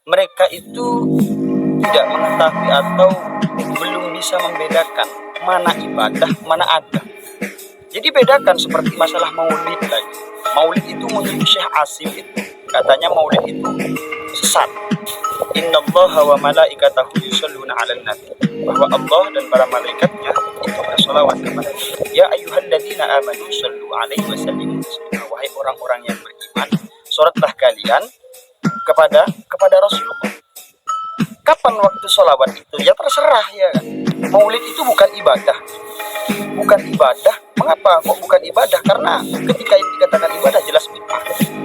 mereka itu tidak mengetahui atau belum bisa membedakan mana ibadah, mana adat. Jadi bedakan seperti masalah maulid lagi. Maulid itu menurut Syekh Asim itu, katanya maulid itu sesat. Innallaha wa malaikatahu yusholluna 'alan nabi. Bahwa Allah dan para malaikatnya itu bersolawat kepada Nabi. Ya ayyuhalladzina amanu shollu 'alaihi wa sallimu taslima. Wahai orang-orang yang beriman, salatlah kalian kepada Rasulullah. Kapan waktu sholawat itu? Ya terserah ya kan. Maulid itu bukan ibadah. Bukan ibadah. Mengapa kok bukan ibadah? Karena ketika ini dikatakan ibadah jelas bid'ah.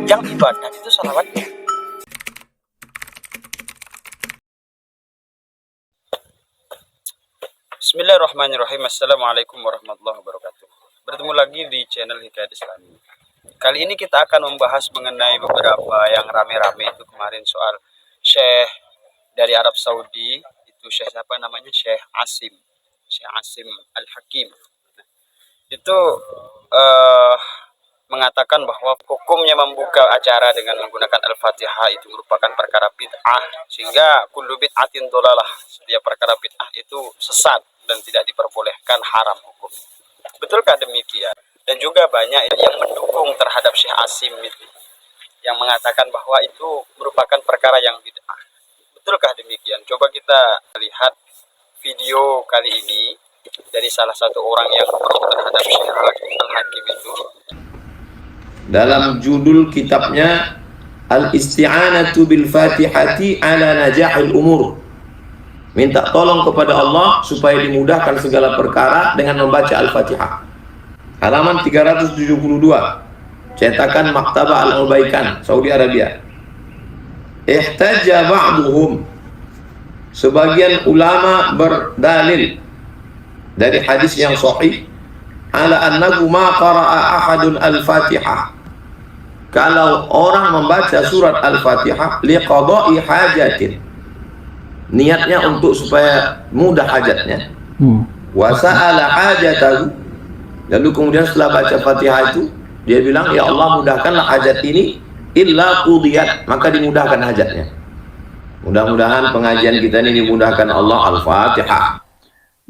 Yang ibadah itu sholawatnya. Bismillahirrahmanirrahim. Assalamualaikum warahmatullahi wabarakatuh. Bertemu lagi di channel Hikayat Islami. Kali ini kita akan membahas mengenai beberapa yang rame-rame itu kemarin soal Syekh dari Arab Saudi. Itu Syekh siapa namanya? Syekh Asim Al-Hakim. Itu mengatakan bahwa hukumnya membuka acara dengan menggunakan Al-Fatihah itu merupakan perkara bid'ah, sehingga kullu bid'atin dhalalah, setiap perkara bid'ah itu sesat dan tidak diperbolehkan, haram hukum. Betulkah demikian? Dan juga banyak yang mendukung terhadap Syekh Asim itu, yang mengatakan bahwa itu merupakan perkara yang bid'ah. Betulkah demikian? Coba kita lihat video kali ini dari salah satu orang yang pro terhadap Syekh Al-Hakim itu. Dalam judul kitabnya Al-Isti'anatu bil Fatihati ala najahil umur, minta tolong kepada Allah supaya dimudahkan segala perkara dengan membaca Al-Fatihah. Halaman 372, cetakan Maktabah Al-Ubaikan, Saudi Arabia. Ihtajja ba'duhum, sebagian ulama berdalil dari hadis yang sahih, ala annahu ma qara'a ahadun al-Fatihah, kalau orang membaca surat Al-Fatihah liqada'i hajatin, niatnya untuk supaya mudah hajatnya, wa sa'ala hajatahu, lalu kemudian setelah baca Fatihah itu dia bilang, ya Allah mudahkanlah hajat ini, illa qudiyat, maka dimudahkan hajatnya. Mudah-mudahan pengajian kita ini dimudahkan Allah. Al-Fatihah.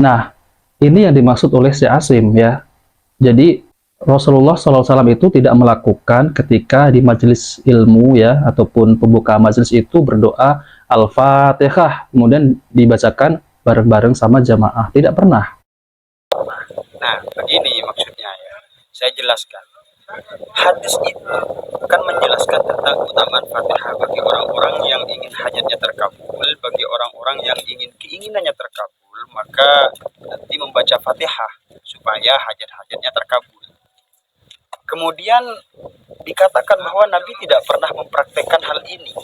Nah, ini yang dimaksud oleh Syekh Asim ya. Jadi Rasulullah SAW itu tidak melakukan ketika di majelis ilmu ya, ataupun pembuka majelis itu berdoa Al-Fatihah kemudian dibacakan bareng-bareng sama jamaah. Tidak pernah. Nah, begini maksudnya ya. Saya jelaskan. Hadis itu bukan menjelaskan tentang keutamaan Fatihah bagi orang-orang yang ingin hajatnya terkabul, bagi orang-orang yang ingin keinginannya terkabul, maka nanti membaca Fatihah supaya hajat-hajatnya terkabul. Kemudian dikatakan bahwa Nabi tidak pernah mempraktekkan hal ini.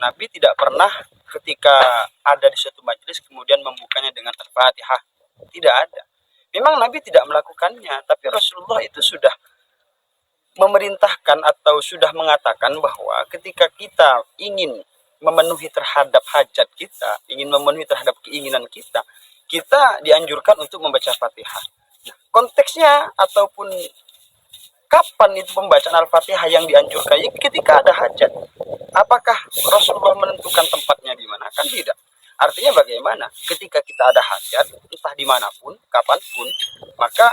Nabi tidak pernah ketika ada di suatu majelis kemudian membukanya dengan Al-Fatihah. Tidak ada. Memang Nabi tidak melakukannya, tapi Rasulullah itu sudah memerintahkan atau sudah mengatakan bahwa ketika kita ingin memenuhi terhadap hajat kita, ingin memenuhi terhadap keinginan kita, kita dianjurkan untuk membaca Fatihah. Nah, konteksnya ataupun kapan itu pembacaan Al-Fatihah yang dianjurkan? Ketika ada hajat. Apakah Rasulullah menentukan tempatnya di mana? Kan tidak. Artinya bagaimana? Ketika kita ada hajat, entah dimanapun, kapanpun, maka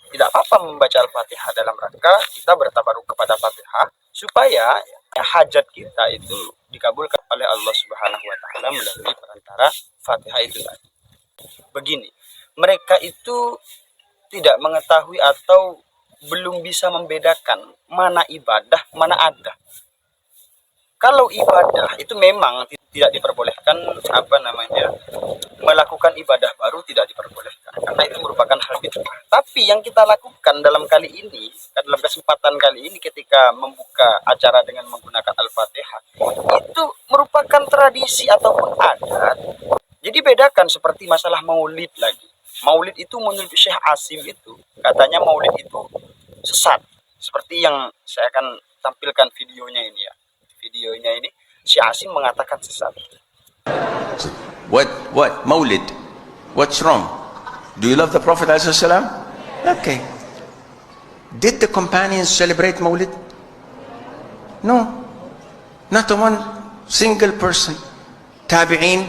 tidak apa-apa membaca Al-Fatihah dalam rangka kita bertabaruk kepada Fatihah supaya hajat kita itu dikabulkan oleh Allah Subhanahu wa taala melalui perantara Fatihah itu tadi. Begini, mereka itu tidak mengetahui atau belum bisa membedakan mana ibadah, mana adat. Kalau ibadah itu memang tidak diperbolehkan melakukan ibadah baru, tidak diperbolehkan karena itu merupakan hal bid'ah. Tapi yang kita lakukan dalam kesempatan kali ini ketika membuka acara dengan menggunakan Al-Fatihah itu merupakan tradisi ataupun adat. Jadi bedakan seperti masalah maulid lagi. Maulid itu menurut Syekh Asim itu, katanya maulid itu sesat. Seperti yang saya akan tampilkan videonya ini ya. Videonya ini Syekh Asim mengatakan sesat. What Maulid? What's wrong? Do you love the Prophet ﷺ? Okay. Did the companions celebrate Maulid? No. Not one single person. Tabi'in?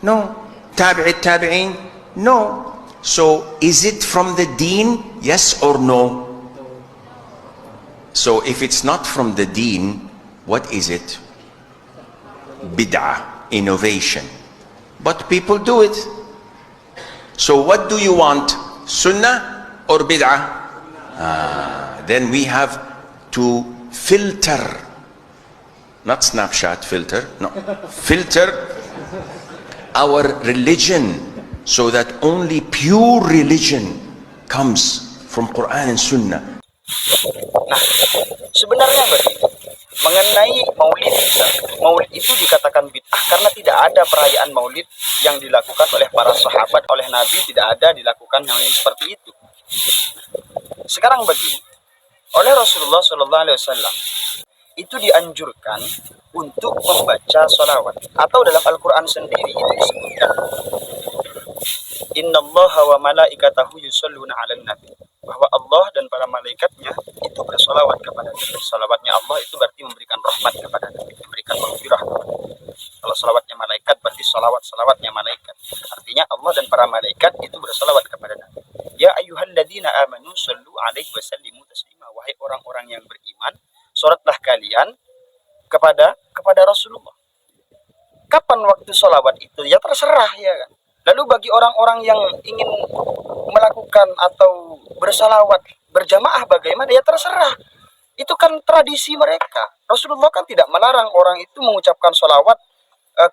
No. Tabi'it tabi'in? No. So, is it from the deen? Yes or no? So, if it's not from the deen, what is it? Bid'ah, innovation. But people do it. So, what do you want? Sunnah or bid'ah? Then we have to filter, not Snapchat filter, no, filter our religion so that only pure religion comes from Quran and Sunnah. Nah, sebenarnya begini, mengenai maulid, maulid itu dikatakan bid'ah karena tidak ada perayaan maulid yang dilakukan oleh para sahabat, oleh Nabi tidak ada dilakukan yang seperti itu. Sekarang begini, oleh Rasulullah SAW itu dianjurkan untuk membaca sholawat, atau dalam Al-Quran sendiri itu disebutkan Innallaha wa malaikatahu yusholluna 'alan nabi, bahwa Allah dan para malaikatnya itu bersolawat kepada Nabi. Solawatnya Allah itu berarti memberikan rahmat kepada Nabi, memberikan maghfirah kepada Nabi. Kalau solawatnya malaikat berarti solawatnya malaikat. Artinya Allah dan para malaikat itu bersolawat kepada Nabi. Ya ayyuhalladzina amanu sallu alaihi wa sallimu taslima. Wahai orang-orang yang beriman, sholatlah kalian kepada Rasulullah. Kapan waktu sholawat itu? Ya terserah, ya kan. Lalu bagi orang-orang yang ingin melakukan atau bersalawat berjamaah bagaimana? Ya terserah. Itu kan tradisi mereka. Rasulullah kan tidak melarang orang itu mengucapkan sholawat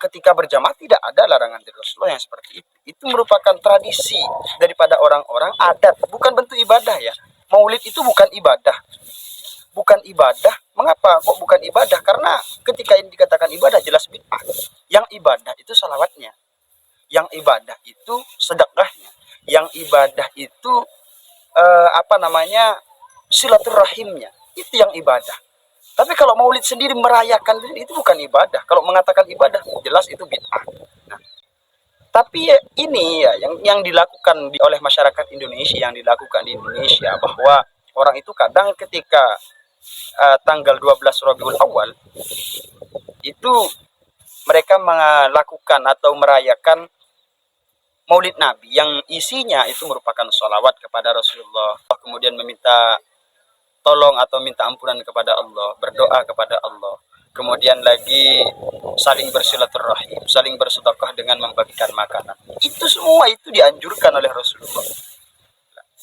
ketika berjamaah. Tidak ada larangan dari Rasulullah yang seperti itu. Itu merupakan tradisi daripada orang-orang, adat, bukan bentuk ibadah ya. Maulid itu bukan ibadah. Bukan ibadah. Mengapa kok bukan ibadah? Karena ketika ini dikatakan ibadah jelas bid'ah. Yang ibadah itu salawatnya. Yang ibadah itu sedekahnya. Yang ibadah itu silaturahimnya. Itu yang ibadah. Tapi kalau maulid sendiri merayakan itu bukan ibadah. Kalau mengatakan ibadah jelas itu bid'ah. Nah, tapi ini ya yang dilakukan oleh masyarakat Indonesia, yang dilakukan di Indonesia, bahwa orang itu kadang ketika tanggal 12 Rabiul Awal itu mereka melakukan atau merayakan Maulid Nabi yang isinya itu merupakan sholawat kepada Rasulullah, kemudian meminta tolong atau minta ampunan kepada Allah, berdoa kepada Allah, kemudian lagi saling bersilaturahim, saling bersedekah dengan membagikan makanan. Itu semua itu dianjurkan oleh Rasulullah.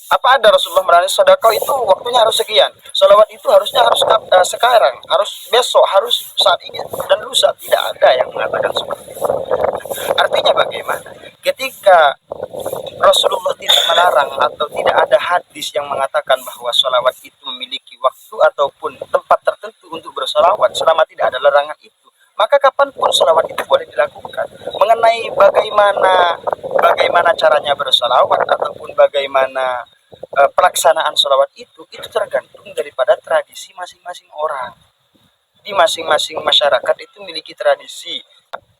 Apa ada Rasulullah melarang sedekah itu waktunya harus sekian, sholawat itu harus sekarang, harus besok, harus saat ini dan lusa? Tidak ada yang mengatakan seperti itu. Artinya bagaimana? Ketika Rasulullah tidak melarang atau tidak ada hadis yang mengatakan bahwa sholawat itu memiliki waktu ataupun tempat tertentu untuk bersolawat, selama tidak ada larangan itu, maka kapanpun sholawat itu boleh dilakukan. Mengenai bagaimana caranya bersolawat ataupun bagaimana pelaksanaan sholawat itu tergantung daripada tradisi masing-masing orang. Di masing-masing masyarakat itu memiliki tradisi.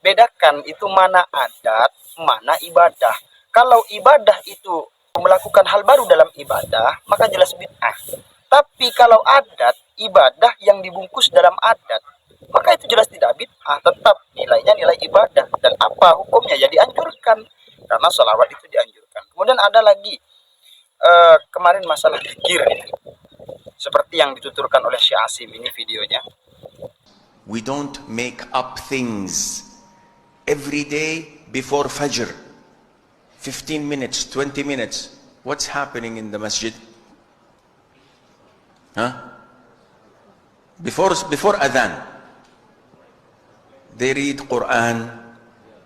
Bedakan itu mana adat, mana ibadah. Kalau ibadah itu melakukan hal baru dalam ibadah, maka jelas bid'ah. Tapi kalau adat, ibadah yang dibungkus dalam adat, maka itu jelas tidak bid'ah. Tetap nilainya nilai ibadah. Dan apa hukumnya? Ya dianjurkan. Karena sholawat itu dianjurkan. Kemudian ada lagi kemarin masalah zikir ini. Seperti yang dituturkan oleh Syekh Asim ini videonya. We don't make up things every day before Fajr. 15 minutes, 20 minutes. What's happening in the masjid? Huh? Before Adhan, they read Quran,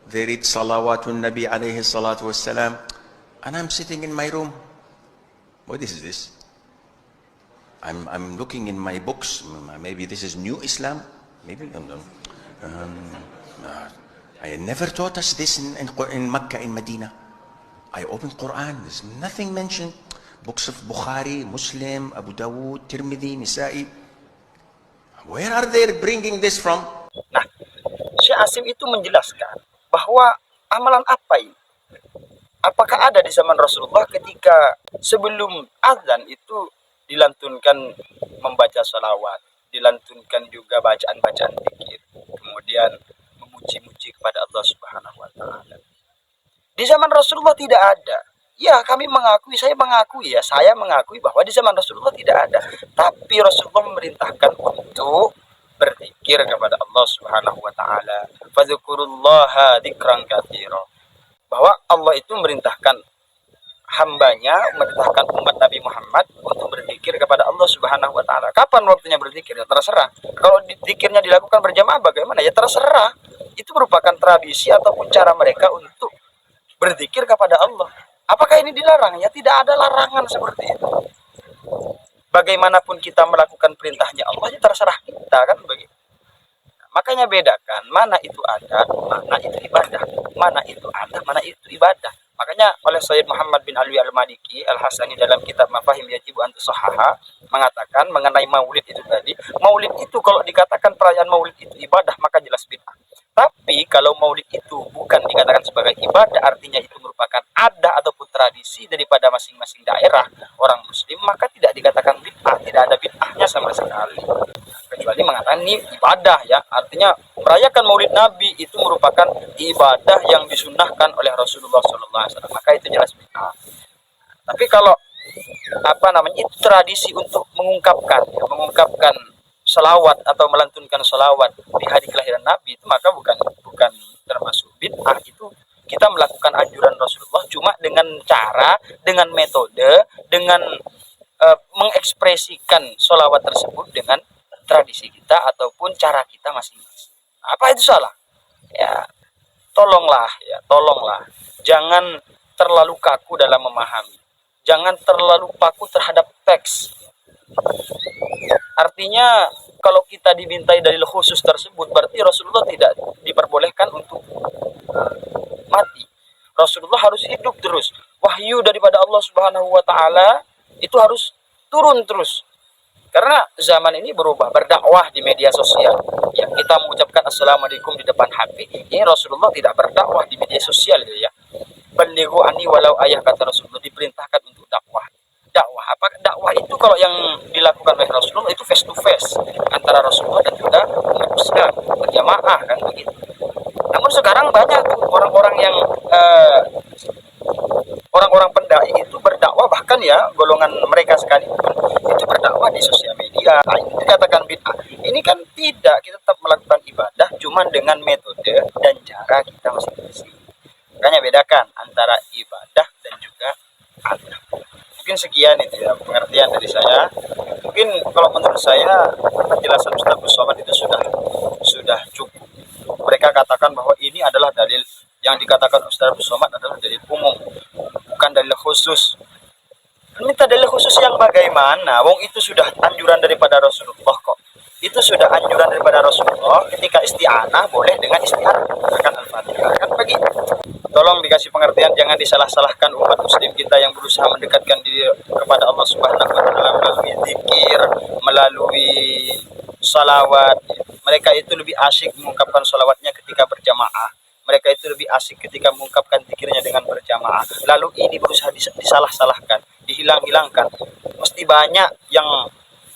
they read Salawatun Nabi alayhi salatu wassalam, and I'm sitting in my room. What is this? I'm looking in my books. Maybe this is new Islam. Maybe I never taught us this in Mecca, in Medina. I open Quran. There's nothing mentioned. Books of Bukhari, Muslim, Abu Dawud, Tirmidhi, Nisa'i. Where are they bringing this from? Nah, Syekh Asim itu menjelaskan bahwa amalan apa ini? Apakah ada di zaman Rasulullah ketika sebelum azan itu dilantunkan membaca salawat, dilantunkan juga bacaan-bacaan zikir, kemudian memuji memuji-muji kepada Allah Subhanahu wa taala. Di zaman Rasulullah tidak ada. Ya, saya mengakui bahwa di zaman Rasulullah tidak ada. Tapi Rasulullah memerintahkan untuk berzikir kepada Allah Subhanahu wa taala. Fadzukurullaha dzikran katsira. Bahwa Allah itu memerintahkan umat Nabi Muhammad untuk berzikir kepada Allah Subhanahu wa taala. Kapan waktunya berzikir? Ya terserah. Kalau zikirnya dilakukan berjamaah bagaimana? Ya terserah. Itu merupakan tradisi ataupun cara mereka untuk berzikir kepada Allah. Apakah ini dilarang? Ya tidak ada larangan seperti itu. Bagaimanapun kita melakukan perintahnya Allah, ya terserah kita, kan begitu. Makanya bedakan mana itu adat, mana itu ibadah. Mana itu adat, mana itu ibadah. Makanya oleh Sayyid Muhammad bin Alwi al-Maliki al-Hasani dalam kitab Mafahim Yajibu an Tusahaha mengatakan mengenai maulid itu tadi. Maulid itu kalau dikatakan perayaan maulid itu ibadah, maka jelas bid'ah. Tapi kalau maulid itu bukan dikatakan sebagai ibadah, artinya itu merupakan adat ataupun tradisi daripada masing-masing daerah orang muslim, maka tidak dikatakan bid'ah, tidak ada bid'ahnya sama sekali. Kecuali mengatakan ini ibadah, ya, artinya merayakan maulid Nabi itu merupakan ibadah yang disunnahkan oleh Rasulullah SAW, maka itu jelas bid'ah. Tapi kalau itu tradisi untuk mengungkapkan selawat atau melantunkan selawat di hari kelahiran Nabi, itu maka bukan termasuk bid'ah. Itu kita melakukan anjuran Rasulullah cuma dengan cara, dengan metode, dengan mengekspresikan selawat tersebut dengan tradisi kita ataupun cara kita masing-masing. Apa itu salah? Ya, tolonglah, jangan terlalu kaku dalam memahami. Jangan terlalu kaku terhadap teks. Artinya kalau kita dimintai dalil khusus tersebut, berarti Rasulullah tidak diperbolehkan untuk mati. Rasulullah harus hidup terus. Wahyu daripada Allah Subhanahu wa taala itu harus turun terus. Karena zaman ini berubah, berdakwah di media sosial. Ya, kita mengucapkan assalamualaikum di depan HP. Ini Rasulullah tidak berdakwah di media sosial, ya. Balighu anni walau ayah, kata Rasulullah, diperintahkan untuk dakwah. Dakwah itu kalau yang dilakukan oleh Rasulullah itu face to face antara Rasulullah dan juga umat Islam berjamaah, kan begitu. Namun sekarang banyak orang-orang yang orang-orang pendai itu berdakwah, bahkan ya golongan mereka sekalipun itu berdakwah di sosial media. Ini dikatakan bid'ah. Ini kan tidak, kita tetap melakukan ibadah cuman dengan metode dan cara kita masing-masing. Makanya bedakan antara ibadah dan juga adat. Mungkin sekian itu ya pengertian dari saya. Mungkin kalau menurut saya penjelasan Ustaz Abdul Somad itu sudah cukup. Mereka katakan bahwa ini adalah dalil yang dikatakan Ustaz Abdul Somad adalah dalil umum, bukan dalil khusus. Minta dalil khusus yang bagaimana? Wong itu sudah anjuran daripada Rasulullah kok. Itu sudah anjuran daripada Rasulullah. Ketika isti'anah boleh dengan isti'anah akan Al-Fatihah, kan begitu. Tolong dikasih pengertian, jangan disalah-salahkan umat muslim kita yang berusaha mendekatkan diri kepada Allah Subhanahu wa taala melalui zikir, melalui salawat. Mereka itu lebih asyik mengungkapkan salawatnya ketika berjamaah. Mereka itu lebih asyik ketika mengungkapkan zikirnya dengan berjamaah. Lalu ini berusaha disalah-salahkan, dihilang-hilangkan. Mesti banyak yang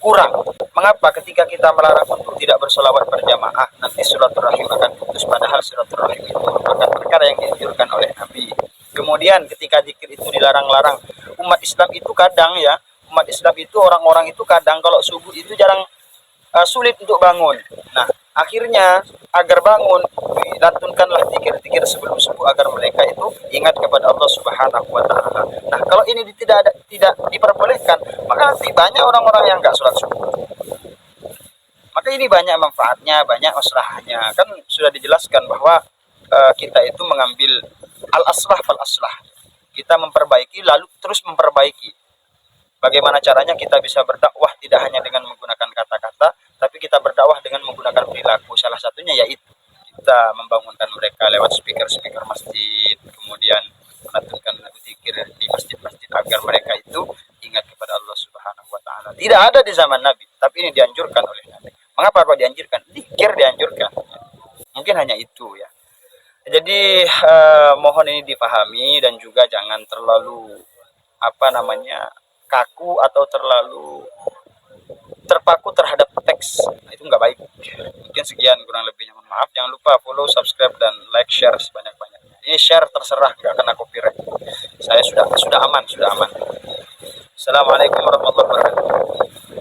kurang. Mengapa ketika kita melarang untuk tidak bersolawat berjamaah, nanti silaturahim akan putus, padahal silaturahim itu merupakan perkara yang dianjurkan oleh Nabi. Kemudian ketika zikir itu dilarang-larang, umat Islam itu orang-orang itu kadang kalau subuh itu jarang sulit untuk bangun. Nah, akhirnya agar bangun lantunkanlah zikir-zikir sebelum subuh agar mereka itu ingat kepada Allah Subhanahu wa taala. Nah, kalau ini tidak diperbolehkan, maka nanti banyak orang-orang yang enggak sholat subuh. Maka ini banyak manfaatnya, banyak maslahahnya. Kan sudah dijelaskan bahwa kita itu mengambil al-aslah fal aslah. Kita memperbaiki lalu terus memperbaiki. Bagaimana caranya kita bisa berdakwah tidak hanya dengan menggunakan kata-kata, tapi kita berdakwah dengan menggunakan perilaku. Salah satunya yaitu kita membangunkan mereka lewat speaker-speaker masjid, kemudian melantunkan lagu zikir di masjid-masjid agar mereka itu ingat kepada Allah Subhanahu wa taala. Tidak ada di zaman Nabi, tapi ini dianjurkan oleh Nabi. Mengapa kok dianjurkan? Zikir dianjurkan. Mungkin hanya itu ya. Jadi mohon ini dipahami dan juga jangan terlalu kaku atau terlalu terpaku terhadap teks. Nah, itu nggak baik. Mungkin sekian kurang lebihnya, mohon maaf. Jangan lupa follow, subscribe, dan like, share sebanyak-banyaknya. Ini share terserah, nggak kena copyright. Saya sudah aman, sudah aman. Assalamualaikum warahmatullahi wabarakatuh.